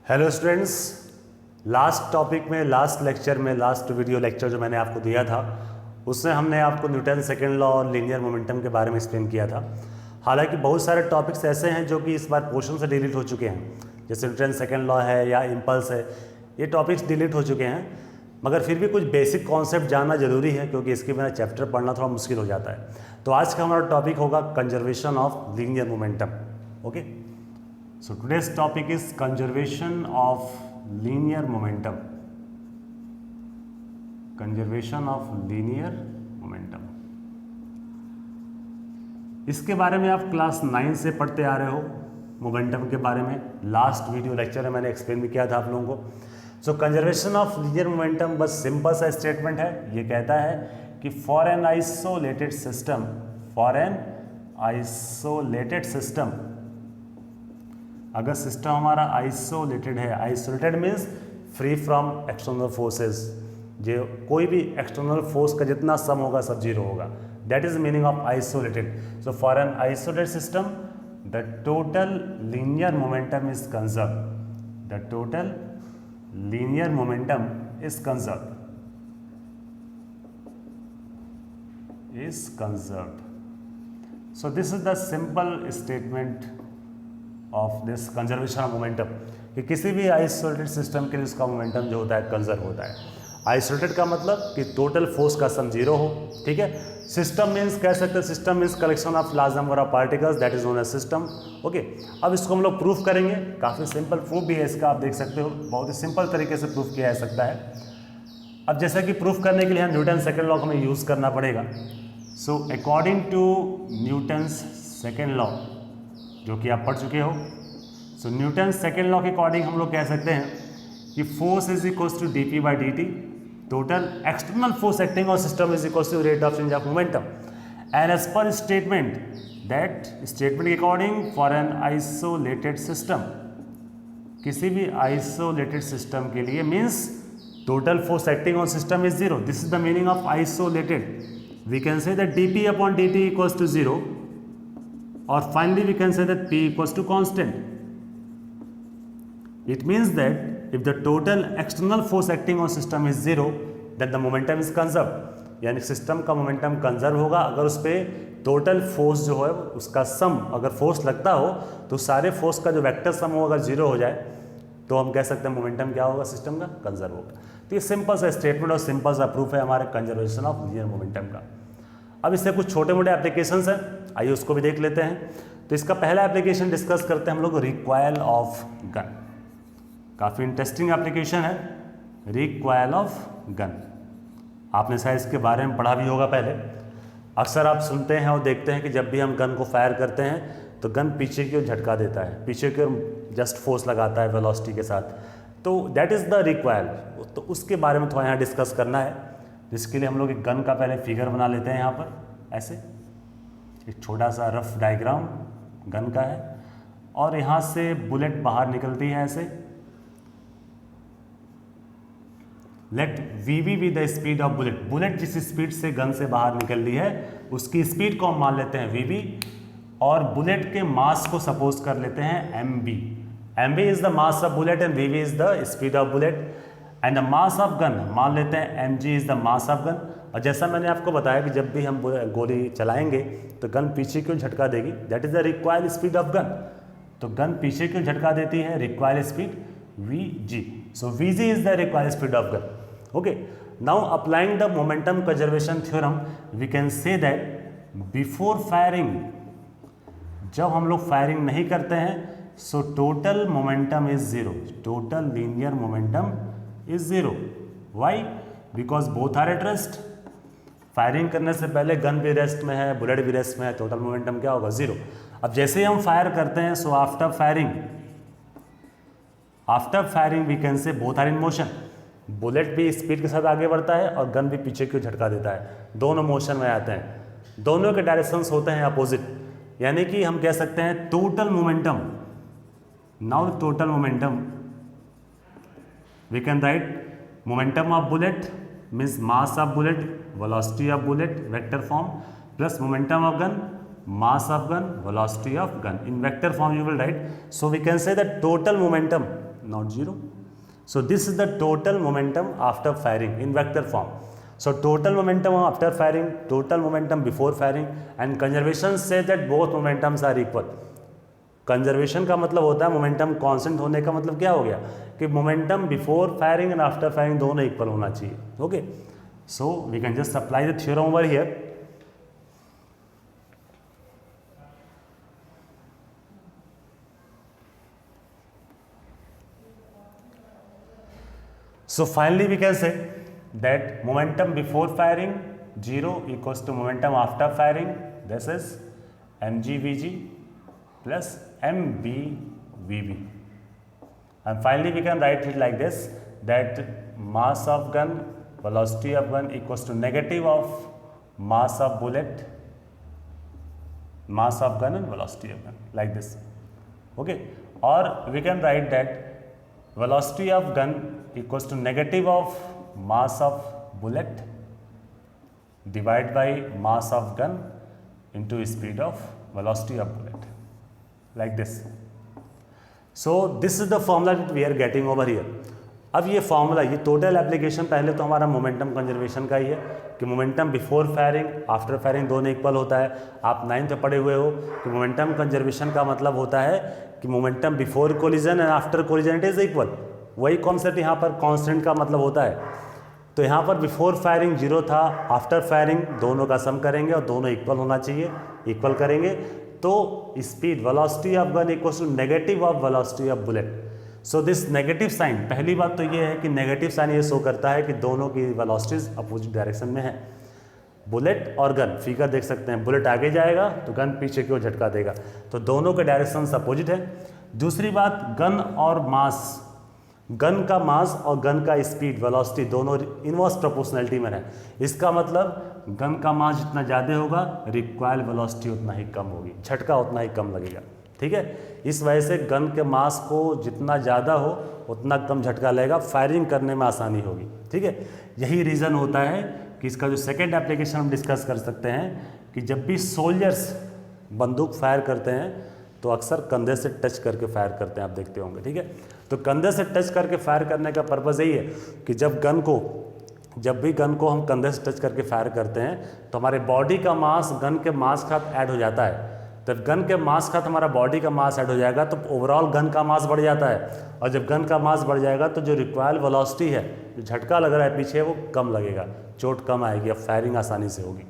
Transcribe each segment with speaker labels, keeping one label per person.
Speaker 1: Hello students, last topic में, last lecture में, last video lecture जो मैंने आपको दिया था उसमें हमने आपको न्यूटन सेकंड लॉ और लीनियर मोमेंटम के बारे में एक्सप्लेन किया था। हालांकि बहुत सारे टॉपिक्स ऐसे हैं जो कि इस बार पोर्शन से डिलीट हो चुके हैं, जैसे न्यूटन सेकंड लॉ है या इम्पल्स है, ये टॉपिक्स डिलीट हो चुके हैं। मगर फिर भी कुछ बेसिक कॉन्सेप्ट जानना जरूरी है, क्योंकि इसके बिना चैप्टर पढ़ना थोड़ा मुश्किल हो जाता है। तो आज का हमारा टॉपिक होगा conservation of linear momentum. Okay, so today's topic is conservation of linear momentum. Conservation of linear momentum. इसके बारे में आप क्लास 9 से पढ़ते आ रहे हो। मोमेंटम के बारे में लास्ट वीडियो लेक्चर में मैंने एक्सप्लेन भी किया था आप लोगों को। सो कंजर्वेशन ऑफ लीनियर मोमेंटम बस सिंपल सा स्टेटमेंट है। ये कहता है कि फॉर एन आइसोलेटेड सिस्टम, अगर सिस्टम हमारा आइसोलेटेड है, isolated means free from external forces, जो कोई भी एक्सटर्नल फोर्स का जितना सम होगा सब जीरो होगा, that is meaning of isolated. So for an isolated system the total linear momentum is conserve, the total linear momentum is conserved. So this is the simple statement of this conservation of momentum, कि किसी भी isolated system के लिए उसका momentum जो होता है conserve होता है। आइसोलेटेड का मतलब कि टोटल फोर्स का सम जीरो हो। ठीक है, सिस्टम मीन्स कह सकते हैं, system means collection of large number of particles, that is known as system. Okay, अब इसको हम लोग प्रूफ करेंगे। काफ़ी सिंपल प्रूफ भी है इसका, आप देख सकते हो, बहुत ही सिंपल तरीके से प्रूफ किया जा सकता है। अब जैसा कि प्रूफ करने के लिए न्यूटन सेकेंड लॉ को हमें यूज़ करना पड़ेगा। So according to Newton's second law, जो कि आप पढ़ चुके हो, सो न्यूटन सेकेंड लॉ के अकॉर्डिंग हम लोग कह सकते हैं कि force is equals to D P by D T, total external force acting on system is equals to rate of change of momentum. And as per statement, that statement के according for an isolated system, किसी भी isolated system के लिए means total force acting on system is zero. This is the meaning of isolated. We can say that d p upon d t equals to zero, or finally we can say that P equals to constant. It means that if the total external force acting on system is zero, then the momentum is conserved. यानी system का momentum conserve होगा अगर उस पर total force जो है उसका सम, अगर फोर्स लगता हो तो सारे फोर्स का जो वेक्टर सम हो अगर जीरो हो जाए तो हम कह सकते हैं मोमेंटम क्या होगा, सिस्टम का कंजर्व होगा। तो ये सिंपल सा स्टेटमेंट और सिंपल सा प्रूफ है हमारे कंजर्वेशन ऑफ लीनियर मोमेंटम का। अब इससे कुछ छोटे मोटे एप्लीकेशंस हैं, आइए उसको भी देख लेते हैं। तो इसका पहला एप्लीकेशन डिस्कस करते हैं हम लोग, रिकॉयल ऑफ गन। काफ़ी इंटरेस्टिंग एप्लीकेशन है, रिकॉयल ऑफ गन। आपने शायद इसके बारे में पढ़ा भी होगा पहले। अक्सर आप सुनते हैं और देखते हैं कि जब भी हम गन को फायर करते हैं तो गन पीछे की ओर झटका देता है, पीछे की ओर जस्ट फोर्स लगाता है वेलोसिटी के साथ। तो दैट इज़ द रिकॉयल। तो उसके बारे में थोड़ा यहाँ डिस्कस करना है। जिसके लिए हम लोग एक गन का पहले फिगर बना लेते हैं। यहाँ पर ऐसे एक छोटा सा रफ डायग्राम गन का है, और यहाँ से बुलेट बाहर निकलती है ऐसे। Let v v with the speed of bullet, bullet जिस स्पीड से गन से बाहर निकल रही है उसकी स्पीड को हम मान लेते हैं वी वी, और बुलेट के मास को सपोज कर लेते हैं m b. M b is the mass of bullet and v v is the speed of bullet, and the mass of gun मान लेते हैं m g is the mass of gun. और जैसा मैंने आपको बताया कि जब भी हम गोली चलाएंगे तो गन पीछे क्यों झटका देगी, that is the required speed of gun. तो गन पीछे क्यों झटका देती है, required speed v g. So v g is the required speed of gun. Okay, now applying the momentum conservation theorem we can say that before firing, जब हम लोग firing नहीं करते हैं, so total momentum is zero, total linear momentum is zero. Why? Because both are at rest. Firing करने से पहले gun भी रेस्ट में है, बुलेट भी रेस्ट में है, टोटल मोमेंटम क्या होगा, जीरो। अब जैसे ही हम फायर करते हैं, so after firing we can say both are in motion. Bullet भी स्पीड के साथ आगे बढ़ता है और गन भी पीछे की ओर झटका देता है, दोनों मोशन में आते हैं, दोनों के डायरेक्शंस होते हैं अपोजिट। यानी कि हम कह सकते हैं total momentum, now total momentum we can write momentum of bullet means mass of bullet, velocity of bullet, vector form, plus momentum of gun, mass of gun, velocity of gun. In vector form you will write. So we can say that total momentum not 0. So this is the total momentum after firing in vector form. So total momentum after firing, total momentum before firing, and conservation says that both momentums are equal. Conservation का मतलब होता है momentum constant होने का मतलब क्या हो गया कि momentum before firing and after firing दोनों इक्वल होना चाहिए. Okay, so we can just apply the theorem over here. So finally we can say that momentum before firing 0 equals to momentum after firing. This is mgvg plus mbvb. And finally we can write it like this, that mass of gun, velocity of gun equals to negative of mass of bullet, mass of gun and velocity of gun, like this. Okay, or we can write that velocity of gun equals to negative of mass of bullet divided by mass of gun into speed of velocity of bullet, like this. So this is the formula that we are getting over here. अब ये formula, ये total application पहले तो हमारा momentum conservation का ही है कि momentum before firing after firing दोनों इक्वल होता है. आप 9th में पढ़े हुए हो कि मोमेंटम कंजर्वेशन का मतलब होता है कि momentum before collision and after collision it is equal. वही कॉन्सेप्ट यहाँ पर कांस्टेंट का मतलब होता है. तो यहाँ पर बिफोर फायरिंग 0 था, आफ्टर फायरिंग दोनों का सम करेंगे और दोनों इक्वल होना चाहिए. इक्वल करेंगे तो speed velocity of gun equals to negative of velocity of bullet. So this negative sign, पहली बात तो ये है कि नेगेटिव साइन ये शो करता है कि दोनों की वेलोसिटीज अपोजिट डायरेक्शन में है. बुलेट और गन, फिगर देख सकते हैं, बुलेट आगे जाएगा तो गन पीछे की ओर झटका देगा, तो दोनों के डायरेक्शन अपोजिट है. दूसरी बात, गन और मास, गन का मास और गन का स्पीड वेलोसिटी दोनों इनवर्स प्रोपोर्शनलिटी में है. इसका मतलब गन का मास जितना ज़्यादा होगा रिक्वायर्ड वेलोसिटी उतना ही कम होगी, झटका उतना ही कम लगेगा. ठीक है, इस वजह से गन के मास को जितना ज़्यादा हो उतना कम झटका लगेगा, फायरिंग करने में आसानी होगी. ठीक है, यही रीज़न होता है कि इसका जो सेकेंड एप्लीकेशन हम डिस्कस कर सकते हैं कि जब भी सोल्जर्स बंदूक फायर करते हैं तो अक्सर कंधे से टच करके फायर करते हैं, आप देखते होंगे. ठीक है, तो कंधे से टच करके फायर करने का पर्पज़ यही है कि जब भी गन को हम कंधे से टच करके फायर करते हैं तो हमारे बॉडी का मास गन के मास के साथ ऐड हो जाता है. जब गन के मास के साथ हमारा बॉडी का मास ऐड हो जाएगा तो ओवरऑल गन का मास बढ़ जाता है, और जब गन का मास बढ़ जाएगा तो जो रिक्वायर्ड वेलोसिटी है, जो झटका लग रहा है पीछे, वो कम लगेगा, चोट कम आएगी, अब फायरिंग आसानी से होगी.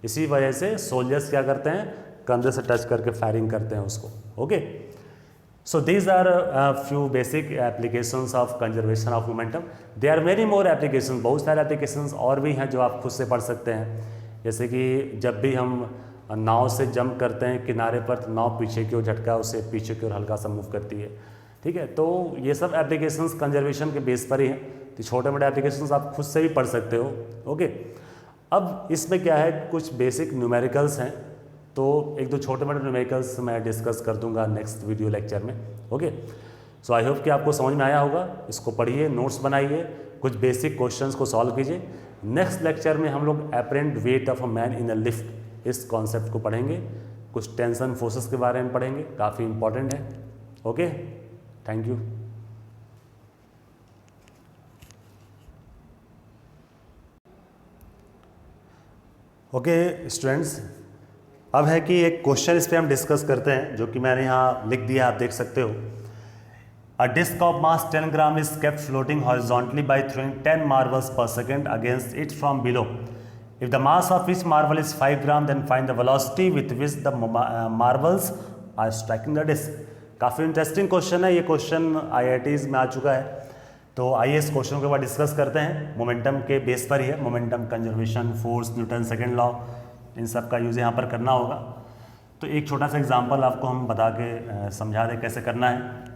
Speaker 1: इसी वजह से सोल्जर्स क्या करते हैं, कंधे से टच करके फायरिंग करते हैं उसको. Okay, so these are few basic applications of conservation of momentum. They are many more application, बहुत सारे एप्लीकेशंस और भी हैं जो आप खुद से पढ़ सकते हैं. जैसे कि जब भी हम नाव से जंप करते हैं किनारे पर तो नाव पीछे की ओर झटका उसे पीछे की ओर हल्का सा मूव करती है. ठीक है, तो ये सब एप्लीकेशंस कंजर्वेशन के बेस पर ही हैं. तो छोटे मोटे एप्लीकेशंस आप खुद से भी पढ़ सकते हो. ओके, अब इसमें क्या है, कुछ बेसिक न्यूमेरिकल्स हैं, तो एक दो छोटे मोटे न्यूमेरिकल्स मैं डिस्कस कर दूंगा नेक्स्ट वीडियो लेक्चर में. ओके, सो आई होप कि आपको समझ में आया होगा. इसको पढ़िए, नोट्स बनाइए, कुछ बेसिक क्वेश्चंस को सॉल्व कीजिए. नेक्स्ट लेक्चर में हम लोग apparent weight of a man in a lift, इस कॉन्सेप्ट को पढ़ेंगे. कुछ टेंशन फोर्सेस के बारे में पढ़ेंगे, काफ़ी इंपॉर्टेंट है. Okay, thank you. Okay students, अब है कि एक क्वेश्चन इस पे हम डिस्कस करते हैं, जो कि मैंने यहाँ लिख दिया, आप देख सकते हो. A disc of mass 10 gram is kept floating horizontally by throwing 10 marbles per second against it from below. If the mass of each marble is 5 gram, then find the velocity with which the marbles are striking the disc. काफ़ी interesting question है ये. Question IITs में आ चुका है, तो आइए इस question के बाद डिस्कस करते हैं. मोमेंटम के बेस पर ही है, momentum conservation, force, Newton second law, इन सब का यूज़ यहाँ पर करना होगा. तो एक छोटा सा एग्जाम्पल आपको हम बता के समझा दें कैसे करना है.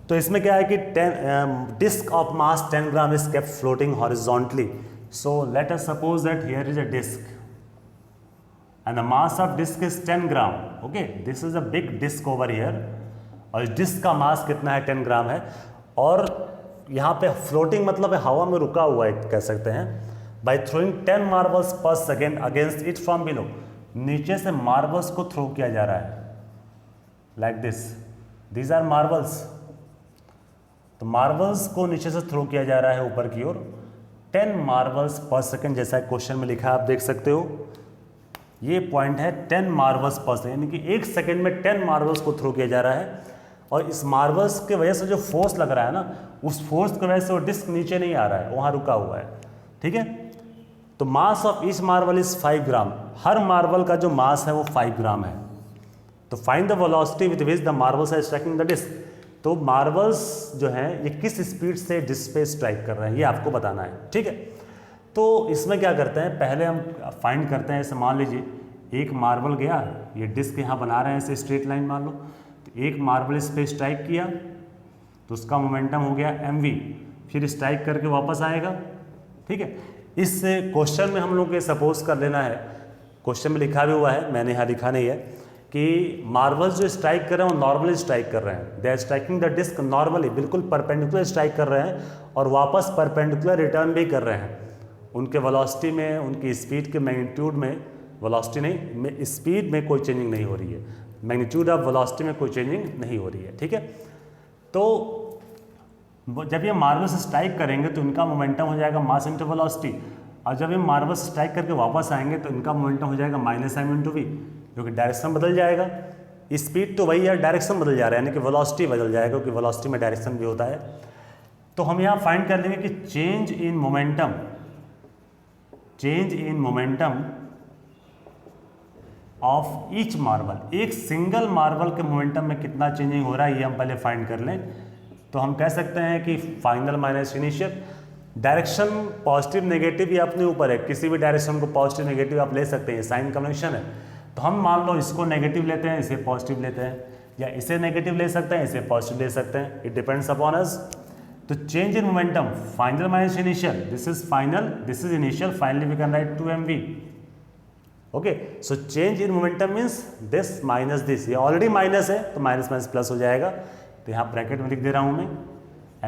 Speaker 1: तो इसमें क्या है कि disc of mass 10 gram is kept floating horizontally. So let us suppose that here is a disc and the mass of disc is 10 gram. Okay, this is a big disc over here, और इस disc का मास कितना है, 10 ग्राम है. और यहाँ पे floating मतलब हवा में रुका हुआ है कह सकते हैं. By throwing 10 marbles per second against it from below, नीचे से मार्बल्स को थ्रो किया जा रहा है. Like this, these are marbles. तो मार्बल्स को नीचे से थ्रो किया जा रहा है ऊपर की ओर 10 मार्बल्स पर सेकेंड, जैसा क्वेश्चन में लिखा है, आप देख सकते हो। ये पॉइंट है 10 मार्बल्स पर सेकेंड, यानी कि 1 सेकेंड में 10 मार्बल्स को थ्रो किया जा रहा है। और इस मार्बल्स की वजह से जो फोर्स लग रहा है ना, उस फोर्स की वजह से वो डिस्क नीचे नहीं आ रहा है, वहाँ रुका हुआ है, ठीक है। तो mass of each marble is 5 gram. हर मार्बल का जो मास है वो 5 ग्राम है। तो find the velocity with which the marbles are striking the disc. तो मार्बल्स जो हैं ये किस स्पीड से डिस्क पे स्ट्राइक कर रहे हैं, ये आपको बताना है, ठीक है। तो इसमें क्या करते हैं, पहले हम फाइंड करते हैं। ऐसे मान लीजिए एक मार्बल गया, ये डिस्क यहाँ बना रहे हैं ऐसे स्ट्रेट लाइन मान लो, तो एक मार्बल इस पे स्ट्राइक किया तो उसका मोमेंटम हो गया mv, फिर स्ट्राइक करके वापस आएगा, ठीक है। इस क्वेश्चन में हम लोग को सपोज कर लेना है, क्वेश्चन में लिखा भी हुआ है, मैंने यहाँ लिखा नहीं है, कि मार्बल्स जो स्ट्राइक कर रहे हैं वो नॉर्मली स्ट्राइक कर रहे हैं। They are striking the disc normally, बिल्कुल परपेंडिकुलर स्ट्राइक कर रहे हैं और वापस परपेंडिकुलर रिटर्न भी कर रहे हैं। उनके वेलोसिटी में, उनकी स्पीड के मैग्नीट्यूड में, वेलोसिटी नहीं, स्पीड में कोई चेंजिंग नहीं हो रही है, मैग्नीट्यूड ऑफ वेलोसिटी में कोई चेंजिंग नहीं हो रही है, ठीक है। तो जब ये मार्बल्स स्ट्राइक करेंगे तो इनका मोमेंटम हो जाएगा मास इंटू वेलोसिटी, और जब ये मार्बल्स स्ट्राइक करके वापस आएंगे तो इनका मोमेंटम हो जाएगा माइनस m इंटू वी, क्योंकि डायरेक्शन बदल जाएगा। स्पीड तो वही है, डायरेक्शन बदल जा रहा है, यानी कि वेलोसिटी बदल जाएगा, क्योंकि वेलोसिटी में डायरेक्शन भी होता है। तो हम यहाँ फाइंड कर लेंगे कि change in momentum, change in momentum of each marble, एक सिंगल मार्बल के मोमेंटम में कितना चेंजिंग हो रहा है ये हम पहले फाइंड कर लें। तो हम कह सकते हैं कि final minus initial. Direction positive negative ये अपने ऊपर है, किसी भी डायरेक्शन को पॉजिटिव नेगेटिव आप ले सकते हैं, साइन कन्वेंशन है। तो हम मान लो इसको नेगेटिव लेते हैं, इसे पॉजिटिव लेते हैं, या इसे नेगेटिव ले सकते हैं, इसे पॉजिटिव ले सकते हैं, इट डिपेंड्स अपॉन अस। तो change in momentum, final minus initial, this is final, this is initial, finally we can write 2mv। Okay, so change in momentum means this minus this, ये already minus है तो minus minus plus हो जाएगा। तो यहाँ bracket में लिख दे रहा हूँ मैं,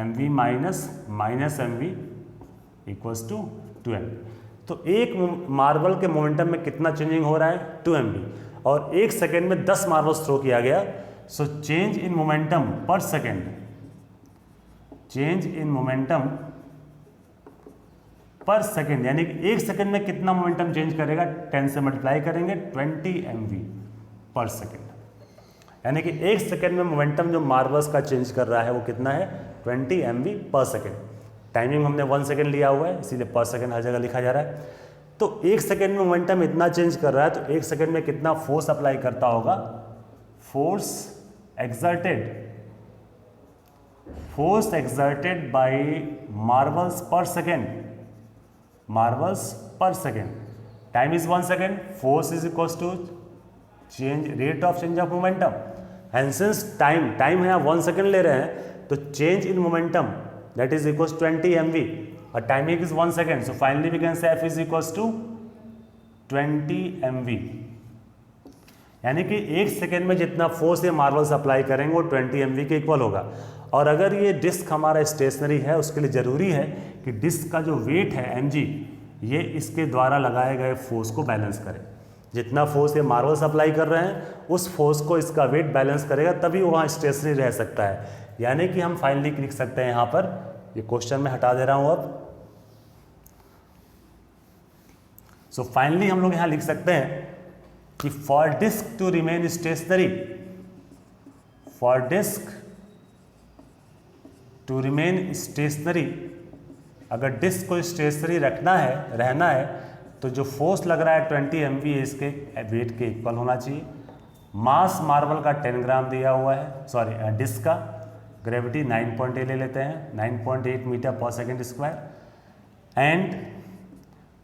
Speaker 1: mv minus minus mv equals to 2m। तो एक मार्बल के मोमेंटम में कितना चेंजिंग हो रहा है, 2mv, और 1 सेकेंड में 10 मार्बल्स थ्रो किया गया। सो चेंज इन मोमेंटम पर सेकेंड, चेंज इन मोमेंटम पर सेकेंड, यानी कि 1 सेकेंड में कितना मोमेंटम चेंज करेगा, 10 से मल्टीप्लाई करेंगे, 20 mv पर सेकेंड। यानी कि 1 सेकेंड में मोमेंटम जो मार्बल्स का चेंज कर रहा है वो कितना है, 20 mv पर सेकेंड। टाइमिंग हमने 1 सेकेंड लिया हुआ है, इसीलिए पर सेकेंड हर जगह लिखा जा रहा है। तो 1 सेकेंड में मोमेंटम इतना चेंज कर रहा है, तो 1 सेकेंड में कितना फोर्स अप्लाई करता होगा, force exerted by marbles per second, marbles per second. Time is 1 second, force is equals to change, rate of change of momentum. And since time है, आप 1 सेकेंड ले रहे हैं, तो change in momentum that is equals 20 mv, और timing is 1 second, so finally we can say f is equals to 20 mv। यानी कि 1 second में जितना फोर्स ये मार्बल्स अप्लाई करेंगे वो 20 mv के इक्वल होगा। और अगर ये डिस्क हमारा स्टेशनरी है, उसके लिए ज़रूरी है कि डिस्क का जो वेट है mg, ये इसके द्वारा लगाए गए फोर्स को बैलेंस करे। जितना फोर्स ये मार्बल्स अप्लाई कर रहे हैं उस फोर्स को इसका वेट बैलेंस करेगा, तभी वो वहाँ स्टेशनरी रह सकता है। यानी कि हम फाइनली लिख सकते हैं यहाँ पर, ये क्वेश्चन में हटा दे रहा हूँ अब। सो फाइनली हम लोग यहाँ लिख सकते हैं कि for disc to remain stationary, for disc to remain stationary, अगर डिस्क को स्टेशनरी रहना है तो जो फोर्स लग रहा है 20 mv इसके वेट के इक्वल होना चाहिए। मास मार्बल का 10 ग्राम दिया हुआ है, सॉरी डिस्क का, ग्रेविटी 9.8 ले लेते हैं, 9.8 मीटर पर second square, and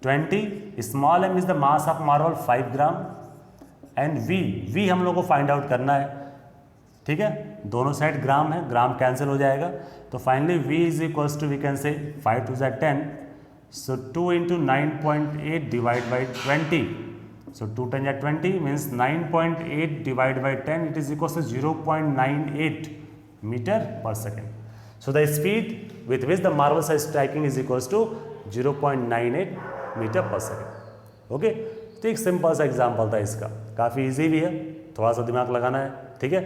Speaker 1: 20 small m is the mass of marble 5 gram, and v हम लोग को फाइंड आउट करना है, ठीक है। दोनों साइड ग्राम है, ग्राम कैंसिल हो जाएगा, तो finally v is equals to, we can say 5 to 10, so 2 into 9.8 divided by 20, so 2 10 या 20 means 9.8 divided by 10, it is equals to 0.98 meter per second. So the speed with which the marbles are striking is equals to 0.98 meter per second. Okay, तो एक simple सा example था इसका, काफ़ी easy भी है, थोड़ा सा दिमाग लगाना है, ठीक है।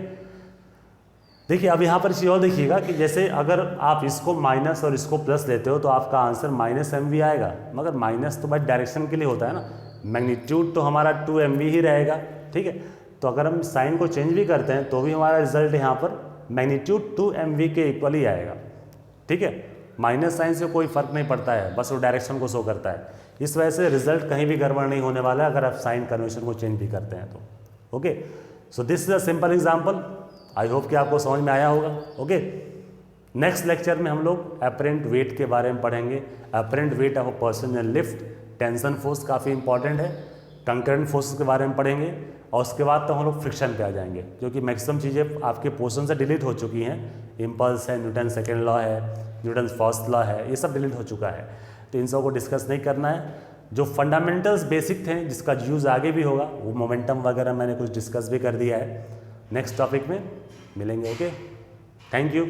Speaker 1: देखिए अब यहाँ पर चीज़ और देखिएगा कि जैसे अगर आप इसको माइनस और इसको प्लस लेते हो तो आपका आंसर -mv आएगा, मगर माइनस तो भाई डायरेक्शन के लिए होता है ना, मैग्नीट्यूड तो हमारा 2mv ही रहेगा, ठीक है। तो अगर हम साइन को चेंज भी करते हैं तो भी हमारा रिजल्ट यहाँ पर मैग्नीट्यूड 2mv के इक्वल ही आएगा, ठीक है। माइनस साइन से कोई फर्क नहीं पड़ता है, बस वो डायरेक्शन को शो करता है। इस वजह से रिजल्ट कहीं भी गड़बड़ नहीं होने वाला है अगर आप साइन कन्वेंशन को चेंज भी करते हैं तो। Okay, so this is a simple example, I hope कि आपको समझ में आया होगा। ओके, नेक्स्ट लेक्चर में हम लोग अपरेंट वेट के बारे में पढ़ेंगे। Apparent weight of a person in lift, tension force काफ़ी इंपॉर्टेंट है, कंकरेंट फोर्स के बारे में पढ़ेंगे, और उसके बाद तो हम लोग फ्रिक्शन पे आ जाएंगे, क्योंकि मैक्सिमम चीज़ें आपके पोर्शन से डिलीट हो चुकी हैं। इम्पल्स है, न्यूटन सेकेंड लॉ है, न्यूटन फर्स्ट लॉ है, ये सब डिलीट हो चुका है, तो इन सब को डिस्कस नहीं करना है। जो फंडामेंटल्स बेसिक थे जिसका यूज़ आगे भी होगा, वो मोमेंटम वगैरह मैंने कुछ डिस्कस भी कर दिया है। नेक्स्ट टॉपिक में मिलेंगे। Okay, thank you.